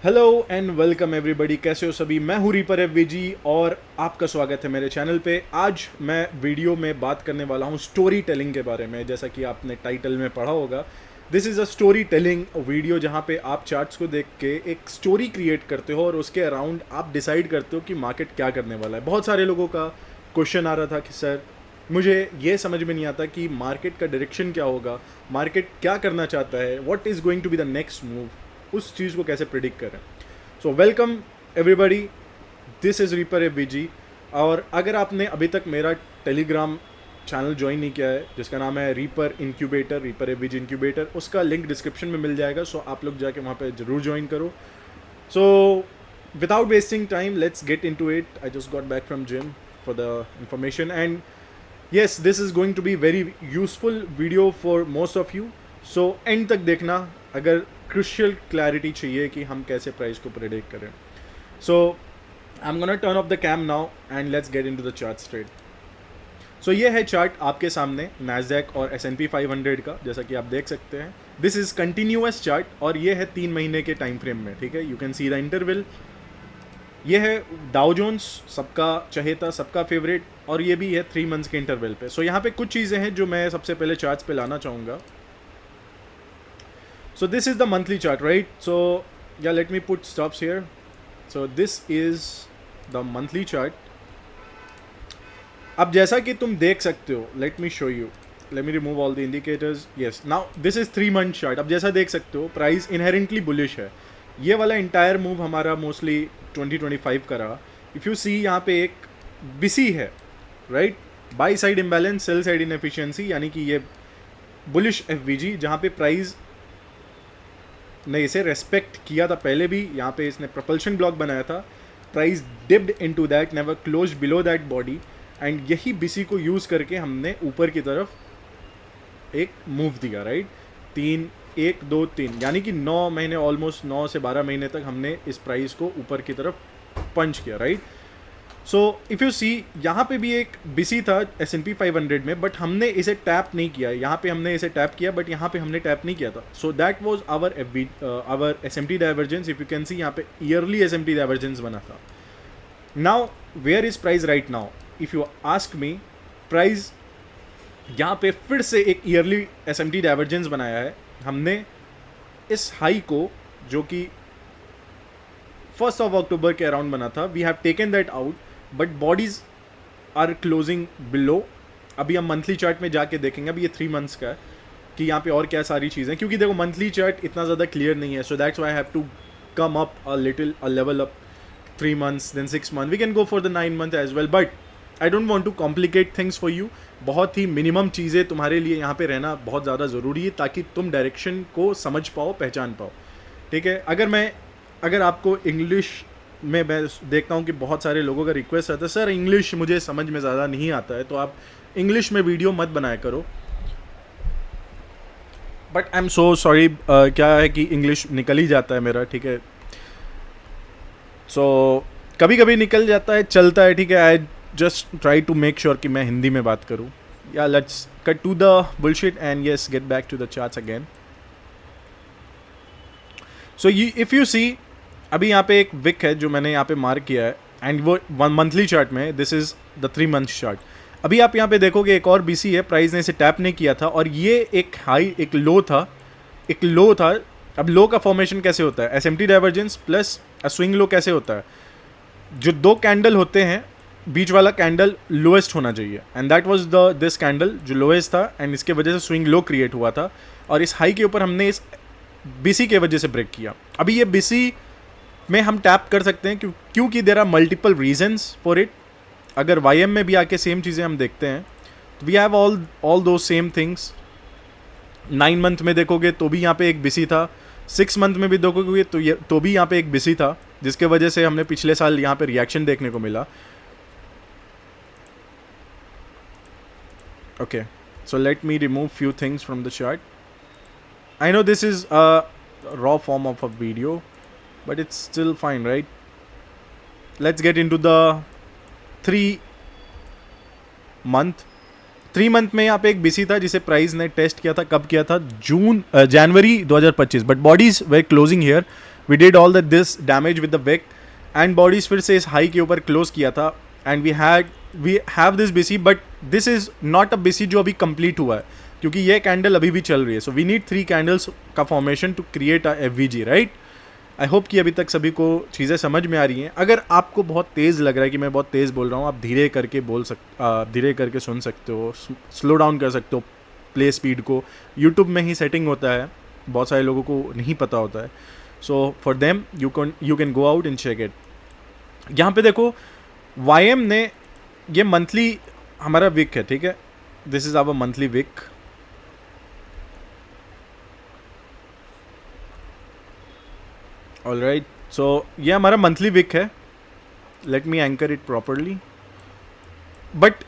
Hello and welcome everybody, कैसे हो सभी। मैं हूँ रीपर एफवीजी और आपका स्वागत है मेरे चैनल पे। आज मैं वीडियो में बात करने वाला हूँ स्टोरी टेलिंग के बारे में। जैसा कि आपने टाइटल में पढ़ा होगा, this is a story telling video, जहाँ पे आप चार्ट्स को देख के एक स्टोरी क्रिएट करते हो और उसके अराउंड आप डिसाइड करते हो कि मार्केट क्या करने वाला है। बहुत सारे लोगों का क्वेश्चन आ रहा था कि सर मुझे ये समझ में नहीं आता कि मार्केट का डायरेक्शन क्या होगा, मार्केट क्या करना चाहता है, what is going to be the next move, उस चीज़ को कैसे प्रिडिक्ट करें। So welcome everybody, this is reaper FVG. और अगर आपने अभी तक मेरा टेलीग्राम चैनल ज्वाइन नहीं किया है जिसका नाम है reaper incubator, reaper FVG incubator, उसका लिंक डिस्क्रिप्शन में मिल जाएगा। सो आप लोग जाके वहाँ पे ज़रूर ज्वाइन करो। So without wasting time let's get into it. I just got back from gym for the information and yes, this is going to be very useful video for most of you. So end तक देखना अगर crucial clarity चाहिए कि हम कैसे price को predict करें। So I'm gonna turn off the cam now and let's get into the chart straight. So ये है चार्ट आपके सामने Nasdaq और S&P 500 का, जैसा कि आप देख सकते हैं। दिस इज़ कंटिन्यूस चार्ट और ये है 3 महीने के टाइम फ्रेम में, ठीक है। You can see the interval. ये है डाउ जोन्स, सबका चहेता, सबका फेवरेट, और ये भी है 3 मंथ्स के इंटरवल पे। सो यहाँ पे कुछ चीज़ें हैं जो मैं सबसे पहले चार्ट्स पे लाना चाहूँगा। So this is the monthly chart, right. So yeah let me put stops here. So this is the monthly chart. अब जैसा कि तुम देख सकते हो, let me show you, let me remove all the indicators. Yes, now this is 3 month chart. अब जैसा देख सकते हो, प्राइस इनहेरेंटली बुलिश है। ये वाला इंटायर मूव हमारा मोस्टली 2025 का रहा। इफ़ यू सी, यहाँ पे एक बिसी है, right. By side imbalance, sell side inefficiency, यानी कि ये बुलिश एफवीजी, जहाँ पे प्राइस ने इसे रेस्पेक्ट किया था पहले भी। यहाँ पे इसने प्रपल्शन ब्लॉक बनाया था, price dipped into that, never close below that body, and यही बिसी को यूज़ करके हमने ऊपर की तरफ एक मूव दिया, राइट। 1 2 3 यानी कि 9 महीने, ऑलमोस्ट 9 से 12 महीने तक हमने इस प्राइस को ऊपर की तरफ पंच किया, right. So if you see, यहाँ पे भी एक बिसी था S&P 500 में, बट हमने इसे टैप नहीं किया। यहाँ पे हमने इसे टैप किया, बट यहाँ पे हमने टैप नहीं किया था। So that was our SMT divergence. If you can see, यहाँ पे ईयरली SMT डाइवर्जेंस बना था। Now where is price right now? If you ask me, price यहाँ पे फिर से एक ईयरली SMT डाइवर्जेंस बनाया है हमने। इस हाई को, जो कि 1 अक्टूबर के अराउंड बना था, we have taken that out, but bodies are closing below. अभी हम मंथली चार्ट में जाके देखेंगे, अभी ये 3 मंथ्स का है, कि यहाँ पे और क्या सारी चीज़ें, क्योंकि देखो मंथली चार्ट इतना ज़्यादा क्लियर नहीं है। So that's why I have to come up a little, a level up. 3 months, then 6 months, we can go for the 9 month as well, but I don't want to complicate things for you. बहुत ही minimum चीज़ें तुम्हारे लिए यहाँ पे रहना बहुत ज़्यादा ज़रूरी है, ताकि तुम डायरेक्शन को समझ पाओ, पहचान पाओ, ठीक है। अगर आपको इंग्लिश में, मैं देखता हूँ कि बहुत सारे लोगों का रिक्वेस्ट आता है, सर इंग्लिश मुझे समझ में ज़्यादा नहीं आता है, तो आप इंग्लिश में वीडियो मत बनाया करो। But I am so sorry, क्या है कि इंग्लिश निकल ही जाता है मेरा, ठीक है। सो कभी कभी निकल जाता है, चलता है, ठीक है। I just try to make sure कि मैं हिंदी में बात करूँ। Yeah let's cut to the bullshit and yes, get back to the charts again. So if you see, अभी यहाँ पे एक विक है जो मैंने यहाँ पे मार्क किया है, एंड वो 1 मंथली चार्ट में, this is the 3 month chart. अभी आप यहाँ पे देखोगे एक और बीसी है, प्राइस ने इसे टैप नहीं किया था, और ये एक हाई, एक लो था। अब लो का फॉर्मेशन कैसे होता है? SMT divergence plus swing low कैसे होता है? जो 2 कैंडल होते हैं, बीच वाला कैंडल लोएस्ट होना चाहिए, and that was this candle जो लोएस्ट था, एंड इसके वजह से स्विंग लो क्रिएट हुआ था, और इस हाई के ऊपर हमने इस बीसी के वजह से ब्रेक किया। अभी ये बीसी में हम टैप कर सकते हैं, क्योंकि there are multiple reasons for it. अगर YM में भी आके सेम चीज़ें हम देखते हैं, तो वी हैव ऑल दो सेम थिंग्स। 9 मंथ में देखोगे तो भी यहाँ पे एक बिसी था, 6 मंथ में भी देखोगे तो भी यहाँ पे एक बिसी था, जिसके वजह से हमने पिछले साल यहाँ पे रिएक्शन देखने को मिला। Okay, so let me remove few things from the chart. I no this is a raw form of a video, but it's still fine, right. Let's get into the 3 month. 3 month में यहाँ पे एक BC था जिसे price ने test किया था। कब किया था? जनवरी 2025, but bodies were closing here. We did all the this damage with the wick and bodies फिर से इस हाई के ऊपर क्लोज किया था and we have this BC, but this is not a BC जो अभी कंप्लीट हुआ है क्योंकि ये कैंडल अभी भी चल रही है. सो वी नीड 3 कैंडल्स का formation to create a FVG, right. I hope कि अभी तक सभी को चीज़ें समझ में आ रही हैं. अगर आपको बहुत तेज़ लग रहा है कि मैं बहुत तेज़ बोल रहा हूँ, आप धीरे करके सुन सकते हो, स्लो डाउन कर सकते हो प्ले स्पीड को. यूट्यूब में ही सेटिंग होता है, बहुत सारे लोगों को नहीं पता होता है. So for them you can go out and check it. यहाँ पे देखो YM ने ये मंथली हमारा विक है, ठीक है. This is our monthly wick. All right, so ये हमारा मंथली विक है. Let me anchor it properly. But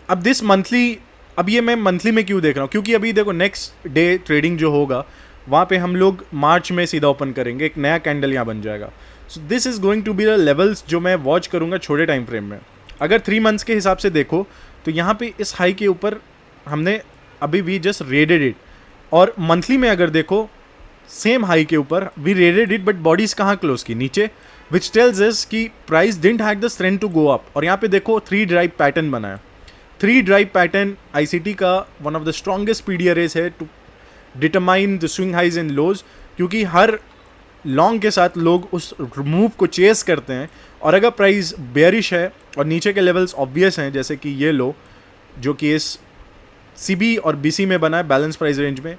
अब दिस मंथली, अब ये मैं मंथली में क्यों देख रहा हूँ, क्योंकि अभी देखो नेक्स्ट डे ट्रेडिंग जो होगा वहाँ पे हम लोग मार्च में सीधा ओपन करेंगे, एक नया कैंडल यहाँ बन जाएगा. So this is going to be the levels जो मैं वॉच करूँगा छोटे टाइम फ्रेम में. अगर 3 मंथ्स के हिसाब से देखो तो यहाँ पे इस हाई के ऊपर हमने अभी वी जस्ट रेडेड इट. और मंथली में अगर देखो सेम हाई के ऊपर we raided it, but bodies कहाँ क्लोज की, नीचे, विच टेल्स अस कि price didn't have the strength to go up. और यहाँ पे देखो 3 ड्राइव पैटर्न बना है. 3 ड्राइव पैटर्न ICT का one of the strongest PD arrays है to determine the swing highs and lows, क्योंकि हर लॉन्ग के साथ लोग उस मूव को चेस करते हैं. और अगर प्राइस बेयरिश है और नीचे के लेवल्स ऑब्वियस हैं, जैसे कि ये लो जो कि इस CB और BC में बना है, बैलेंस प्राइस रेंज में,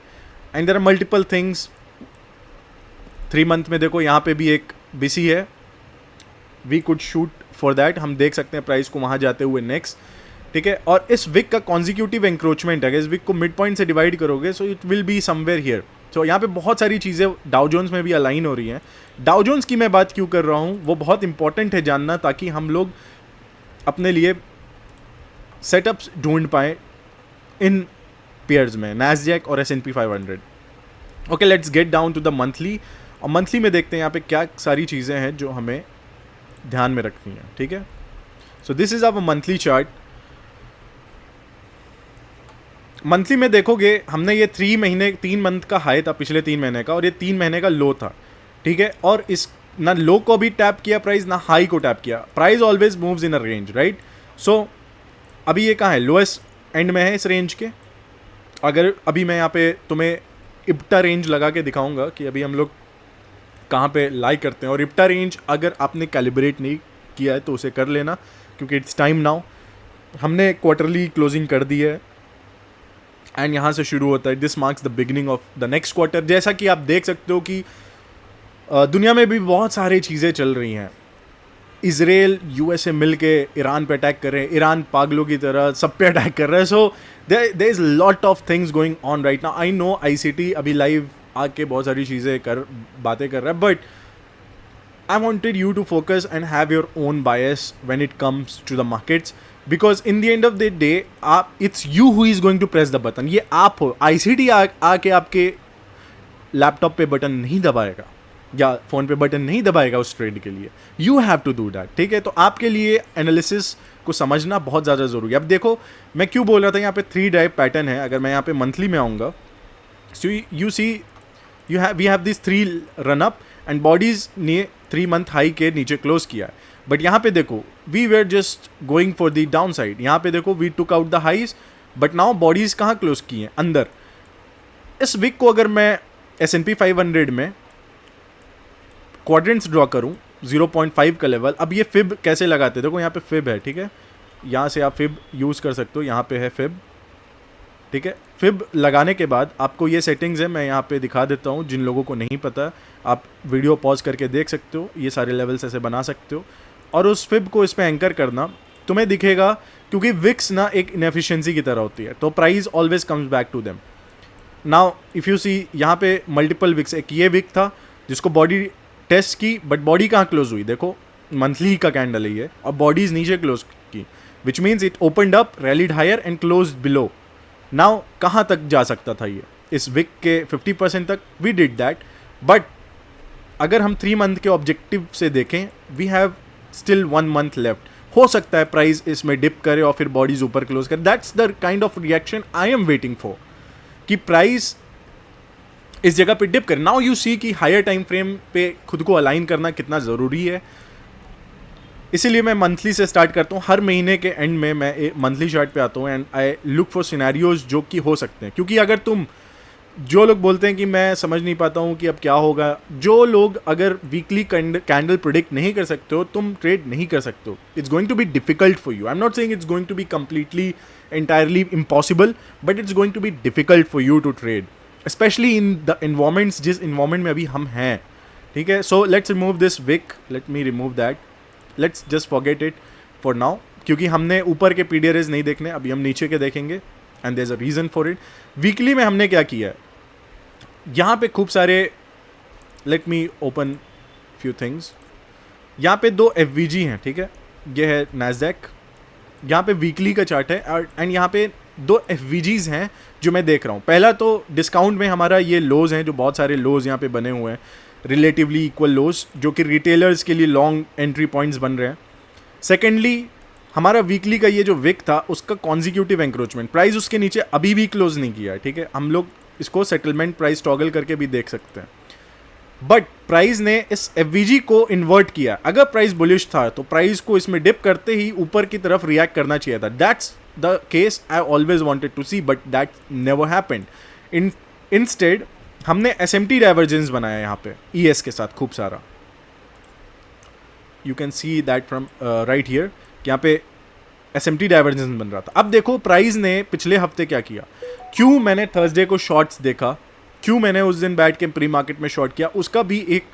and there are multiple things. 3 month में देखो यहाँ पे भी एक BC है, we could shoot for that. हम देख सकते हैं प्राइस को वहाँ जाते हुए नेक्स्ट, ठीक है. और इस विक का कॉन्जिक्यूटिव एंक्रोचमेंट है, इस विक को मिड पॉइंट से डिवाइड करोगे so it will be somewhere here. तो यहाँ पे बहुत सारी चीज़ें डाउ जोन्स में भी अलाइन हो रही हैं. डाउ जोन्स की मैं बात क्यों कर रहा हूँ, वो बहुत इंपॉर्टेंट है जानना, ताकि हम लोग अपने लिए सेटअप्स ढूंढ पाएँ इन पेयर्स में, नैस्डैक और S&P 500. Okay, let's get down to the monthly. और मंथली में देखते हैं यहाँ पे क्या सारी चीज़ें हैं जो हमें ध्यान में रखनी है, ठीक है. So this is our monthly chart. Monthly में देखोगे हमने ये 3 मंथ का हाई था पिछले 3 महीने का, और ये 3 महीने का लो था, ठीक है. और इस ना लो को भी टैप किया प्राइस, ना हाई को टैप किया. Price always moves in a range, right. So अभी ये कहाँ है, लोएस्ट एंड में है इस रेंज के. अगर अभी मैं यहाँ पे तुम्हें इप्टा रेंज लगा के दिखाऊंगा कि अभी हम लोग कहाँ पे लाई करते हैं. और इप्टा रेंज अगर आपने कैलिब्रेट नहीं किया है तो उसे कर लेना, क्योंकि इट्स टाइम नाउ. हमने क्वार्टरली क्लोजिंग कर दी है एंड यहाँ से शुरू होता है. This marks the beginning of the next quarter. जैसा कि आप देख सकते हो कि दुनिया में भी बहुत सारी चीज़ें चल रही हैं. इजराइल USA मिल के ईरान पे अटैक कर रहे हैं, ईरान पागलों की तरह सब पे अटैक कर रहा है. So there is lot of things going on right now. I know ICT अभी लाइव आके बहुत सारी चीज़ें बातें कर रहा है, but I wanted you to focus and have your own bias when it comes to the markets, because in the end of the day it's you who is going to press the button. ये आप हो. ICT आके आपके laptop पे button नहीं दबाएगा या phone पे button नहीं दबाएगा उस ट्रेड के लिए. You have to do that, ठीक है. तो आपके लिए एनालिसिस को समझना बहुत ज़्यादा ज़रूरी है. अब देखो मैं क्यों बोल रहा था यहाँ पे 3 ड्राइव पैटर्न है. अगर मैं यहाँ पे मंथली में आऊँगा, so you see we have this 3 run up and bodies ने 3 मंथ हाई के नीचे क्लोज किया है. बट यहाँ पे देखो we were just going for the down side. यहाँ पे देखो we took out the highs, but now bodies कहाँ क्लोज की हैं, अंदर. इस वीक को अगर मैं S&P 500 में क्वाड्रेंट्स ड्रॉ करूँ 0.5 का लेवल. अब ये फिब कैसे लगाते हैं, देखो यहाँ पे फिब है, ठीक है. यहाँ से आप फिब यूज़ कर सकते हो, यहाँ पे है फिब, ठीक है. फिब लगाने के बाद आपको ये सेटिंग्स है, मैं यहाँ पे दिखा देता हूँ. जिन लोगों को नहीं पता, आप वीडियो पॉज करके देख सकते हो. ये सारे लेवल्स ऐसे बना सकते हो और उस फिब को इस पर एंकर करना, तुम्हें दिखेगा. क्योंकि विक्स ना एक इनएफिशिएंसी की तरह होती है, तो price always comes back to them. Now if you see यहाँ पे मल्टीपल विक्स, एक ये विक था जिसको बॉडी टेस्ट की, बट बॉडी कहाँ क्लोज हुई, देखो मंथली का कैंडल है ये, और बॉडीज नीचे क्लोज की, which means it opened up, rallied higher and close below. Now कहाँ तक जा सकता था ये, इस विक के 50% तक. वी डिड दैट, बट अगर हम 3 मंथ के ऑब्जेक्टिव से देखें, we have still 1 month left. हो सकता है प्राइस इसमें डिप करे और फिर बॉडीज ऊपर क्लोज करे. That's the kind of reaction I am waiting for, कि प्राइस इस जगह पे डिप करें। नाउ यू सी कि हायर टाइम फ्रेम पे खुद को अलाइन करना कितना ज़रूरी है। इसीलिए मैं मंथली से स्टार्ट करता हूँ। हर महीने के एंड में मैं मंथली चार्ट पे आता हूँ and I look for scenarios जो कि हो सकते हैं। क्योंकि अगर तुम, जो लोग बोलते हैं कि मैं समझ नहीं पाता हूँ कि अब क्या होगा, जो लोग अगर वीकली कैंडल प्रिडिक्ट नहीं कर सकते हो, तुम ट्रेड नहीं कर सकते हो। It's going to be difficult for you. I am not saying it's going to be completely entirely impossible, but it's going to be difficult for you to trade, especially in the environments जिस environment में अभी हम हैं, ठीक है। So let's remove this wick, let me remove that, let's just forget it for now, क्योंकि हमने ऊपर के PDRs नहीं देखने, अभी हम नीचे के देखेंगे and there's a reason for it। Weekly में हमने क्या किया है, यहाँ पे खूब सारे, let me open few things, यहाँ पे दो FVG हैं, ठीक है, ये है NASDAQ, यहाँ पे वीकली का चार्ट है, एंड यहाँ पे दो FVGs हैं जो मैं देख रहा हूँ। पहला तो डिस्काउंट में हमारा ये लोज हैं, जो बहुत सारे लोज यहाँ पे बने हुए हैं, रिलेटिवली इक्वल लोज, जो कि रिटेलर्स के लिए लॉन्ग एंट्री पॉइंट्स बन रहे हैं। सेकेंडली हमारा वीकली का ये जो विक था, उसका कॉन्जिक्यूटिव एंक्रोचमेंट, प्राइस उसके नीचे अभी भी क्लोज नहीं किया है, ठीक है। हम लोग इसको सेटलमेंट प्राइस टॉगल करके भी देख सकते हैं, बट प्राइस ने इस FVG को इन्वर्ट किया। अगर प्राइस बुलिश था तो प्राइस को इसमें डिप करते ही ऊपर की तरफ रिएक्ट करना चाहिए था। That's the case I always wanted to see, but that never happened. Instead हमने SMT डाइवर्जेंस बनाया यहाँ पे ES के साथ खूब सारा। You can see that from right here, यहाँ पे SMT डाइवर्जेंस बन रहा था। अब देखो प्राइस ने पिछले हफ्ते क्या किया, क्यों मैंने थर्सडे को शॉर्ट्स देखा, क्यों मैंने उस दिन बैठ के प्री मार्केट में शॉर्ट किया, उसका भी एक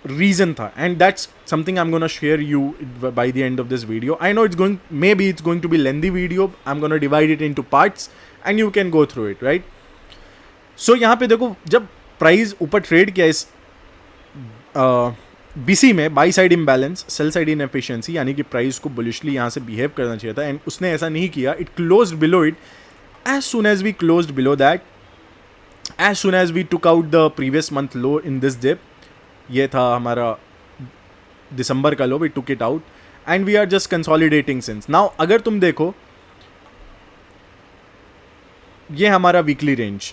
रीजन था, and that's something I am gonna share you by the end of this video. I know it's going, maybe it's going to be lengthy video, I am gonna divide it into parts and you can go through it, right. So यहाँ पे देखो, जब price ऊपर trade किया इस BC में, by side imbalance, sell side inefficiency, यानी कि प्राइस को बुलिशली यहाँ से बिहेव करना चाहिए था, एंड उसने ऐसा नहीं किया। It closed below it. As soon as we closed below that, as soon as we took out the previous month low in this dip, ये था हमारा दिसंबर का लो, we took it out and we are just consolidating since now। अगर तुम देखो, ये हमारा weekly range,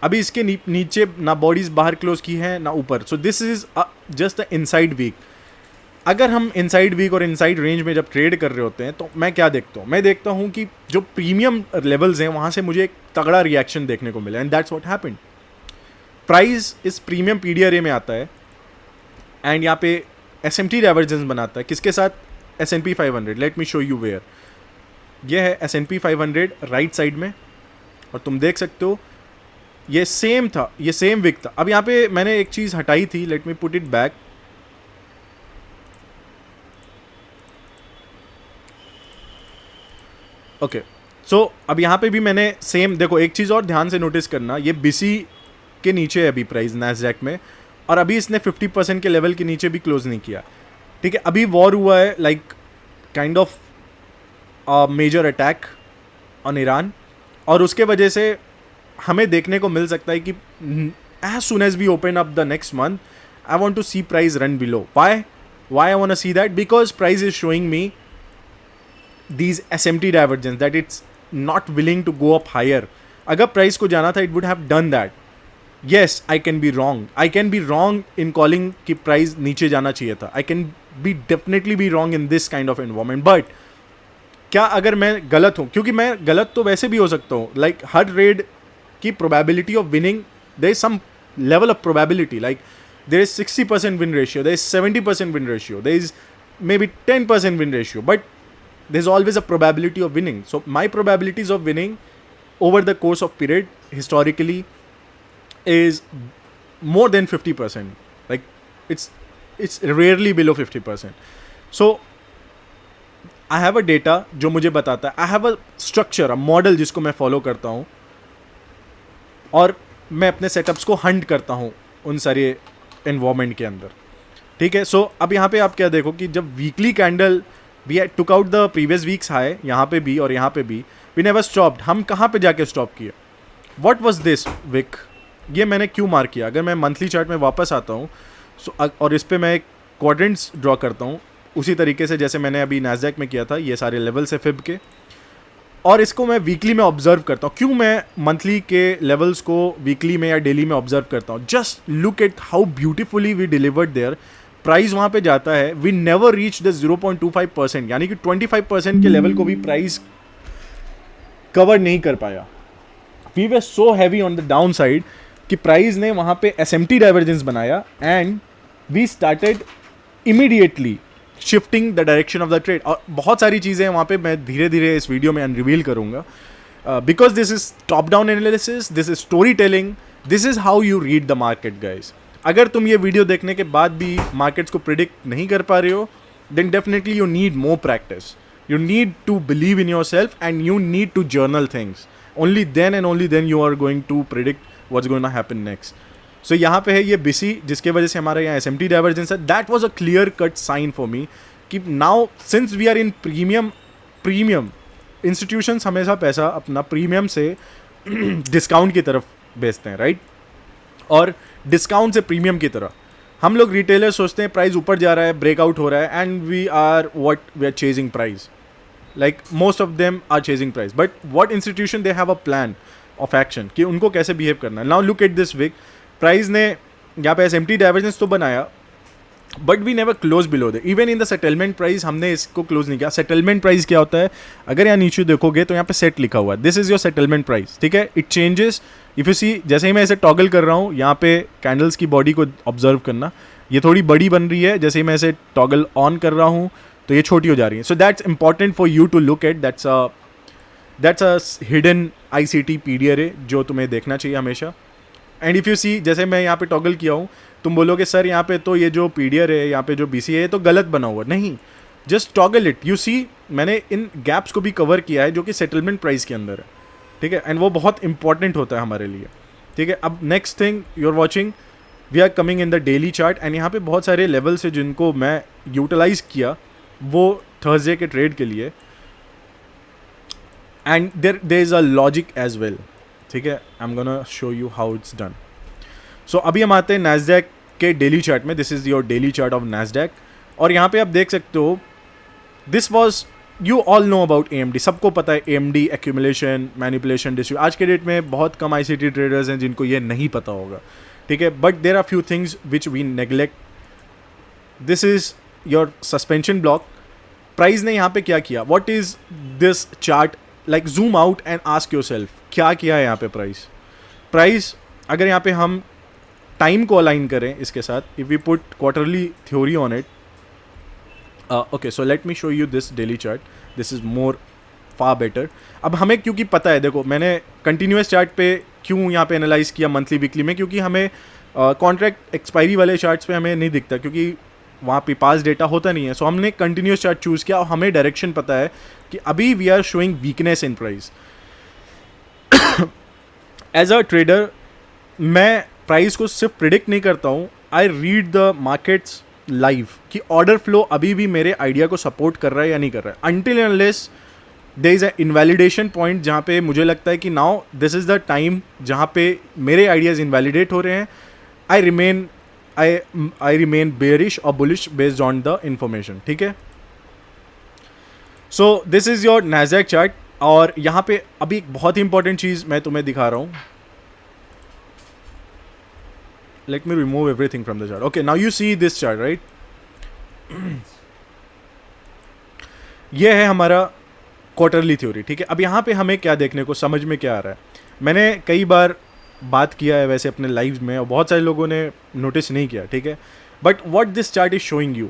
अभी इसके नीचे ना बॉडीज बाहर क्लोज की है ना ऊपर, so this is just the inside week. अगर हम इनसाइड वीक और इनसाइड रेंज में जब ट्रेड कर रहे होते हैं तो मैं क्या देखता हूँ, मैं देखता हूँ कि जो प्रीमियम लेवल्स हैं वहाँ से मुझे एक तगड़ा रिएक्शन देखने को मिला, and that's what happened. Price इस प्रीमियम PDRA में आता है एंड यहाँ पे SMT डाइवर्जेंस बनाता है, किसके साथ, S&P 500। Let me show you where, ये है S&P 500 राइट साइड में, और तुम देख सकते हो ये सेम था, ये सेम विक था। अब यहाँ पे मैंने एक चीज़ हटाई थी, let me put it back. Okay, so अब यहाँ पे भी मैंने सेम, देखो एक चीज़ और ध्यान से नोटिस करना, ये BC के नीचे है अभी प्राइस NASDAQ में, और अभी इसने 50% के लेवल के नीचे भी क्लोज नहीं किया, ठीक है। अभी वॉर हुआ है, like kind of major attack on Iran, और उसके वजह से हमें देखने को मिल सकता है कि as soon as we open up the next month, I want to see price run below. Why I want to see that, because price is showing me these SMT divergence that it's not willing to go up higher। अगर price को जाना था, it would have done that। yes, I can be wrong in calling कि price नीचे जाना चाहिए था, I can be definitely be wrong in this kind of environment, but क्या अगर मैं गलत हूँ, क्योंकि मैं गलत तो वैसे भी हो सकता हूँ, लाइक हर ट्रेड की probability of winning, there is some level of probability, like there is 60% win ratio, there is 70% win ratio, there is maybe 10% win ratio, but there's always a probability of winning। So my probabilities of winning over the course of period historically is more than 50%, like it's rarely below 50%। so I have a data जो मुझे बताता है, I have a structure, a model जिसको मैं follow करता हूँ, और मैं अपने सेटअप्स को हंट करता हूँ उन सारे एनवायरमेंट के अंदर, ठीक है। सो अब यहाँ पे आप क्या देखो कि जब weekly candle we took out the previous week's high, यहाँ पे भी और यहाँ पे भी, वी नेवर स्टॉप्ड। हम कहाँ पे जाके स्टॉप किए, व्हाट वाज दिस विक, ये मैंने क्यों मार्क किया। अगर मैं मंथली चार्ट में वापस आता हूँ और इस पर मैं एक क्वाड्रेंट्स ड्रॉ करता हूँ उसी तरीके से जैसे मैंने अभी NASDAQ में किया था, ये सारे लेवल से फिब के, और इसको मैं वीकली में ऑब्जर्व करता हूँ. क्यों मैं मंथली के लेवल्स को वीकली में या डेली में ऑब्जर्व करता हूँ? Just look at how beautifully we delivered there. Price वहाँ पे जाता है, वी नेवर रीच द 0.25%, यानी कि 25% के लेवल को भी प्राइस कवर नहीं कर पाया. We were so heavy on the down side कि प्राइस ने वहाँ पे एसएमटी डाइवर्जेंस बनाया and we started immediately shifting the direction of the trade. और बहुत सारी चीज़ें वहाँ पे मैं धीरे धीरे इस वीडियो में अनरिवील करूँगा, because this is top down analysis, this is story telling, this is how you read the market guys. अगर तुम ये वीडियो देखने के बाद भी मार्केट्स को प्रिडिक्ट नहीं कर पा रहे हो, then definitely you need more practice. You need to believe in yourself and you need to journal things. Only then and only then you are going to predict what's going to happen next. So यहाँ पे है ये BC जिसके वजह से हमारा यहाँ SMT divergence है. That was a clear cut sign for me कि now since we are in premium institutions हमेशा पैसा अपना प्रीमियम से डिस्काउंट की तरफ बेचते हैं, राइट? और डिस्काउंट से प्रीमियम की तरह हम लोग रिटेलर सोचते हैं प्राइस ऊपर जा रहा है, ब्रेकआउट हो रहा है, and we are chasing price. Like most of them are chasing price, but what institution they have a plan of action कि उनको कैसे बिहेव करना है. Now look at this week, price ने यहाँ पे एसएमटी डाइवर्जेंस तो बनाया, but we never close below they. Even in the settlement price हमने इसको क्लोज नहीं किया. सेटलमेंट प्राइस क्या होता है? अगर यहाँ नीचे देखोगे तो यहाँ पे सेट लिखा हुआ है, this is your settlement price, ठीक है? It changes if you see. जैसे ही मैं इसे टॉगल कर रहा हूँ, यहाँ पे कैंडल्स की बॉडी को ऑब्जर्व करना, ये थोड़ी बड़ी बन रही है. जैसे ही मैं इसे टॉगल ऑन कर रहा हूँ तो ये छोटी हो जा रही है. So that's important for you to look at. That's a hidden ICT PDRA जो तुम्हें देखना चाहिए हमेशा. एंड इफ़ यू सी, जैसे मैं यहाँ पे टॉगल किया हूँ, तुम बोलोगे सर यहाँ पे तो ये जो PDRA है, यहाँ पे जो BCA है तो गलत बना हुआ. नहीं, just toggle it. You see, मैंने इन गैप्स को भी कवर किया है जो कि सेटलमेंट प्राइस के अंदर है, ठीक है? एंड वो बहुत इंपॉर्टेंट होता है हमारे लिए, ठीक है? अब next thing you are watching, we are coming in the daily chart, and यहाँ पे बहुत सारे लेवल्स है जिनको मैं यूटिलाइज किया वो थर्सडे के ट्रेड के लिए. And there is a logic as well, ठीक है? I am gonna show you how it's done. So अभी हम आते हैं नैस्डैक के डेली चार्ट में. This is your daily chart of Nasdaq, और यहाँ पे आप देख सकते हो, this was, you all know about AMD. सबको पता है AMD एक्यूमुलेशन, मैनिपुलेशन, डिस्ट्रीब्यूशन. आज के डेट में बहुत कम ICT ट्रेडर्स हैं जिनको ये नहीं पता होगा, ठीक है? But there are few things which we neglect. This is your suspension block. Price ने यहाँ पे क्या किया? What is this chart? Like zoom out and ask yourself, क्या किया है यहाँ पे प्राइस? अगर यहाँ पे हम टाइम को अलाइन करें इसके साथ, if we put quarterly theory on it, okay, so let me show you this daily chart. This is more far better. अब हमें क्योंकि पता है, देखो मैंने कंटिन्यूस चार्ट पे क्यों यहाँ पे एनालाइज किया मंथली वीकली में, क्योंकि हमें कॉन्ट्रैक्ट एक्सपायरी वाले चार्ट्स पे हमें नहीं दिखता, क्योंकि वहाँ पे पास डेटा होता नहीं है. सो हमने कंटिन्यूस चार्ट चूज़ किया और हमें डायरेक्शन पता है कि अभी we are showing weakness in price. As a trader मैं प्राइस को सिर्फ प्रिडिक्ट नहीं करता हूँ, I read the markets live कि ऑर्डर फ्लो अभी भी मेरे आइडिया को सपोर्ट कर रहा है या नहीं कर रहा है. Until and unless there is a invalidation point जहाँ पे मुझे लगता है कि now this is the time जहाँ पे मेरे आइडियाज़ इनवैलिडेट हो रहे हैं, आई रिमेन बेयरिश और bullish based on the information, ठीक है? So this is your Nasdaq chart. और यहाँ पे अभी एक बहुत ही इंपॉर्टेंट चीज़ मैं तुम्हें दिखा रहा हूँ. Let me remove everything from the chart. Okay, now you see this chart, right? ये है हमारा क्वार्टरली थ्योरी, ठीक है? अब यहाँ पे हमें क्या देखने को, समझ में क्या आ रहा है? मैंने कई बार बात किया है वैसे अपने लाइव में, और बहुत सारे लोगों ने नोटिस नहीं किया, ठीक है? But what this chart is showing you,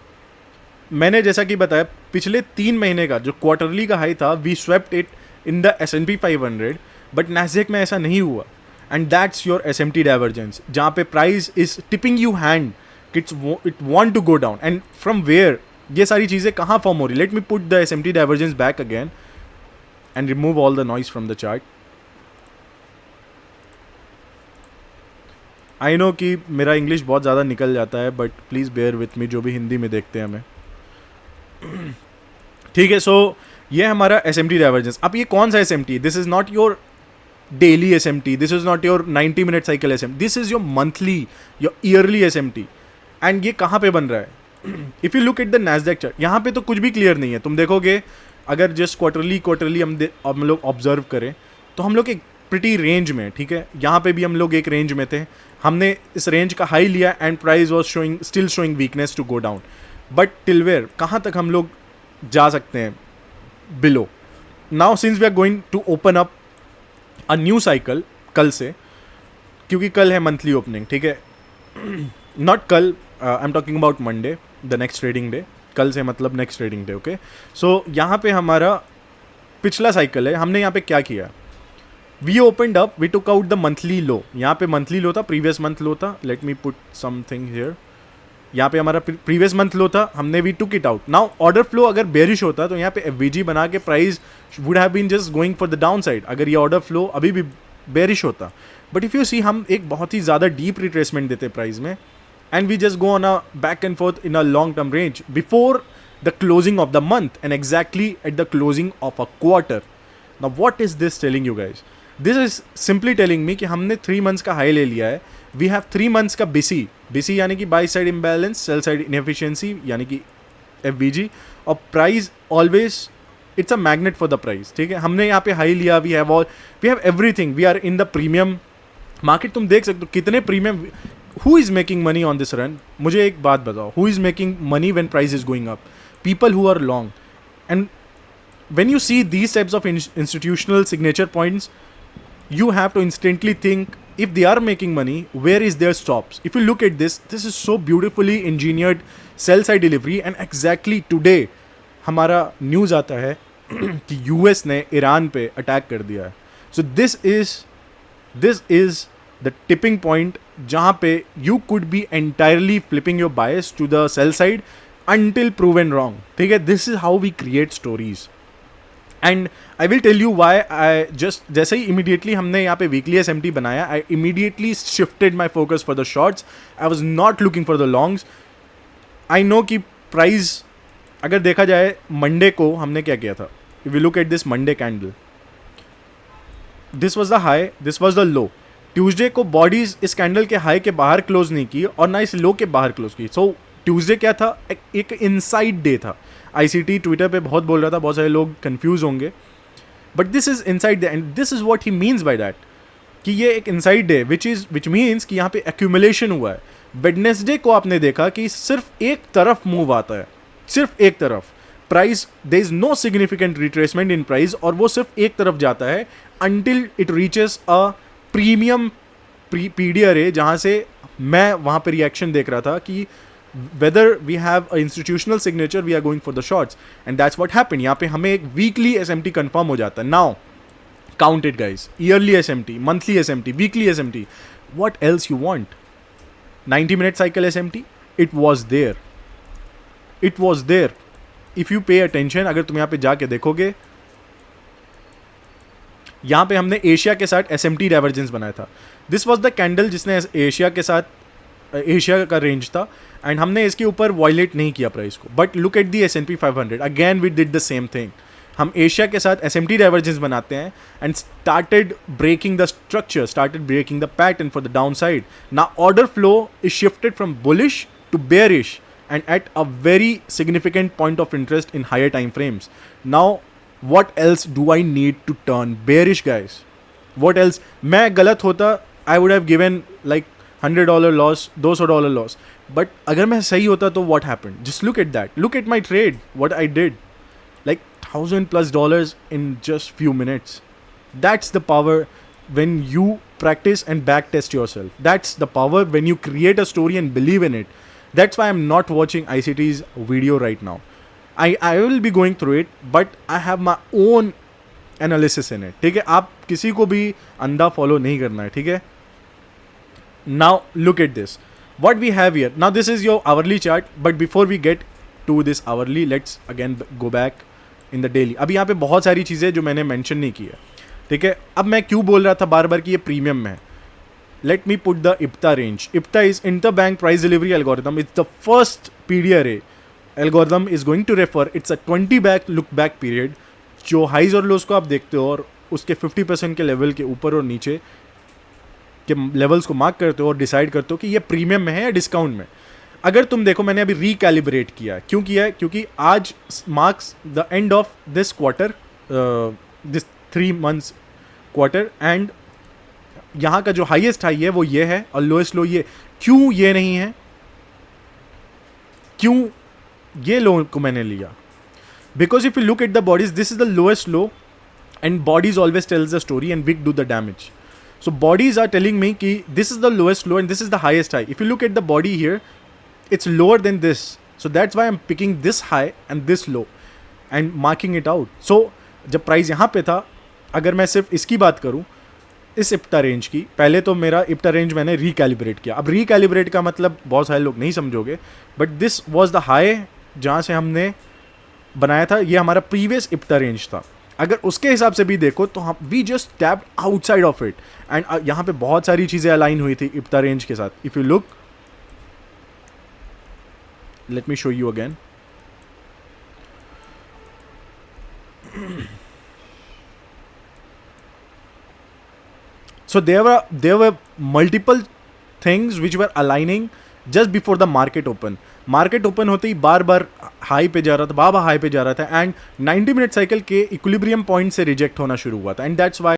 मैंने जैसा कि बताया, पिछले 3 महीने का जो क्वार्टरली का हाई था, we swept it in the S&P 500, but Nasdaq में ऐसा नहीं हुआ. And that's your SMT divergence, जहाँ पे price is tipping you hand, it want to go down. And from where ये सारी चीज़ें कहाँ फॉर्म हो रही? Let me put the SMT divergence back again and remove all the noise from the chart. I know कि मेरा English बहुत ज़्यादा निकल जाता है, but please bear with me जो भी हिंदी में देखते हैं हमें, ठीक है? सो ये हमारा SMT डाइवर्जेंस. अब ये कौन सा SMT? This is not your daily SMT, this is not your 90-minute cycle SMT, this is your monthly, your yearly SMT. and ये कहाँ पे बन रहा है? If you look at the Nasdaq chart, यहाँ पे तो कुछ भी क्लियर नहीं है. तुम देखोगे अगर जस्ट क्वार्टरली हम लोग ऑब्जर्व करें तो हम लोग एक प्रिटी रेंज में, ठीक है, यहाँ पे भी हम लोग एक रेंज में थे, हमने इस रेंज का हाई लिया and price was still showing weakness to go down, but till where कहाँ तक हम लोग जा सकते हैं, below. Now since we are going to open up a new cycle कल से, क्योंकि कल है मंथली ओपनिंग, ठीक है, नॉट कल, I am talking about Monday, the next trading day. कल से मतलब नेक्स्ट ट्रेडिंग डे, ओके. सो यहाँ पे हमारा पिछला साइकिल है, हमने यहाँ पे क्या किया, we opened up, we took out the monthly low. यहाँ पे मंथली लो था, प्रीवियस मंथ लो था, let me put something here. यहाँ पे हमारा प्रीवियस मंथ लो था, हमने we took it out. Now order flow अगर बेरिश होता तो यहाँ पे एफवीजी बना के price would have been just going for the down side, अगर ये ऑर्डर फ्लो अभी भी बेरिश होता. बट इफ़ यू सी, हम एक बहुत ही ज़्यादा डीप रिट्रेसमेंट देते प्राइस में, and we just go on a back and forth in a long term range before the closing of the month and exactly at the closing of a quarter. Now what is this telling you guys? This is simply telling me कि हमने 3 months का high ले लिया है, we have 3 months का BC यानी कि buy side imbalance, sell side inefficiency यानी कि एफवीजी, और price always it's a magnet for the price, ठीक है. हमने यहाँ पे हाई लिया, we have everything, we are in the premium market. तुम देख सकते हो कितने premium, who is making money on this run? मुझे एक बात बताओ, who is making money when price is going up? People who are long. And when you see these types of institutional signature points, you have to instantly think, if they are making money, where is their stops? If you look at this is so beautifully engineered sell side delivery, and exactly today हमारा news आता है कि US ने Iran पे attack कर दिया है. So this is the tipping point जहाँ पे you could be entirely flipping your bias to the sell side until proven wrong, ठीक है. This is how we create stories. And I will tell you why. I just जैसे ही immediately हमने यहाँ पे weekly SMT बनाया, I immediately shifted my focus for the shorts. I was not looking for the longs. I know कि price अगर देखा जाए, मंडे को हमने क्या किया था, if you look at this Monday candle, this was the high, this was the low. Tuesday को बॉडीज इस कैंडल के हाई के बाहर क्लोज नहीं की और ना इस लो के बाहर क्लोज की. सो ट्यूसडे क्या था, एक इनसाइड डे था. ICT ट्विटर पे बहुत बोल रहा था, बहुत सारे लोग कंफ्यूज होंगे, but this is inside day and this is what he means by that, कि ये एक इनसाइड डे विच मीन्स कि यहाँ पे एक्यूमुलेशन हुआ है. वेडनेसडे को आपने देखा कि सिर्फ एक तरफ मूव आता है, सिर्फ एक तरफ price, there is no significant retracement in price, और वो सिर्फ एक तरफ जाता है until it reaches a premium PD array है, जहाँ से मैं वहाँ पे रिएक्शन देख रहा था कि whether we have a institutional signature, we are going for the shorts, and that's what happened. यहाँ पे हमें एक weekly SMT confirm हो जाता है. Now count it guys, yearly SMT, monthly SMT, weekly SMT, what else you want? 90-minute cycle SMT, it was there, it was there. If you pay attention, अगर तुम यहाँ पे जाके देखोगे, यहाँ पे हमने एशिया के साथ SMT डाइवर्जेंस बनाया था. दिस वॉज द कैंडल जिसने एशिया के साथ, एशिया का रेंज था, एंड हमने इसके ऊपर वायलेट नहीं किया प्राइस को. But look at the S&P 500, again we did the same thing. हम एशिया के साथ SMT डाइवर्जेंस बनाते हैं and started breaking the structure, started breaking the pattern for the down side. Now order flow is shifted from bullish to bearish and at a very significant point of interest in higher time frames. Now what else do I need to turn bearish guys? What else? मैं गलत होता, I would have given like $100 loss, $200 loss. But अगर मैं सही होता तो what happened? Just look at that. Look at my trade. What I did. Like $1,000+ in just few minutes. That's the power when you practice and back test yourself. That's the power when you create a story and believe in it. That's why I'm not watching ICT's video right now. I will be going through it, but I have my own analysis in it. ठीक है, आप किसी को भी अंधा follow नहीं करना है, ठीक है. Now look at this. What we have here. Now this is your hourly chart, but before we get to this hourly, let's again go back in the daily. अभी यहाँ पे बहुत सारी चीज़ें जो मैंने मेंशन नहीं की है, ठीक है. अब मैं क्यों बोल रहा था बार बार कि ये प्रीमियम में है. Let me put the IPTA range. IPTA is interbank price delivery algorithm. It's the first PD array. Algorithm is going to refer, it's a 20 back look back period. जो हाइज और लोस को आप देखते हो और उसके 50% के लेवल के ऊपर और नीचे के लेवल्स को मार्क करते हो और डिसाइड करते हो कि ये प्रीमियम में है या डिस्काउंट में. अगर तुम देखो मैंने अभी रिकैलिब्रेट किया है, क्यों किया है? क्योंकि आज marks the end of this quarter, this 3 months quarter, and यहाँ का जो हाईएस्ट हाई है वो ये है और लोएस्ट लो ये। क्यों ये नहीं है? क्यों ये लो को मैंने लिया? Because if you look at the bodies, this is the lowest low and bodies always tells the story and wick do the damage. So bodies are telling me कि this is the lowest low and this is the highest high. If you look at the body here, it's lower than this. So that's why I'm picking this high and this low and marking it out. So जब price यहाँ पे था, अगर मैं सिर्फ इसकी बात करूँ, इस इप्टा रेंज की, पहले तो मेरा इप्टा रेंज मैंने रिकैलिब्रेट किया. अब रिकैलिब्रेट का मतलब बहुत सारे लोग नहीं समझोगे, but this was the high जहाँ से हमने बनाया था. ये हमारा प्रीवियस इप्टा रेंज था. अगर उसके हिसाब से भी देखो तो हम we just tapped outside of it and यहाँ पे बहुत सारी चीज़ें अलाइन हुई थी इप्टा रेंज के साथ. If you look, late me show you again. So there were multiple things which were aligning just before the market open. Market open होते ही बार बार हाई पे जा रहा था, बार बार हाई पे जा रहा था, एंड 90 मिनट साइकिल के इक्विलिब्रियम पॉइंट से रिजेक्ट होना शुरू हुआ था. And that's why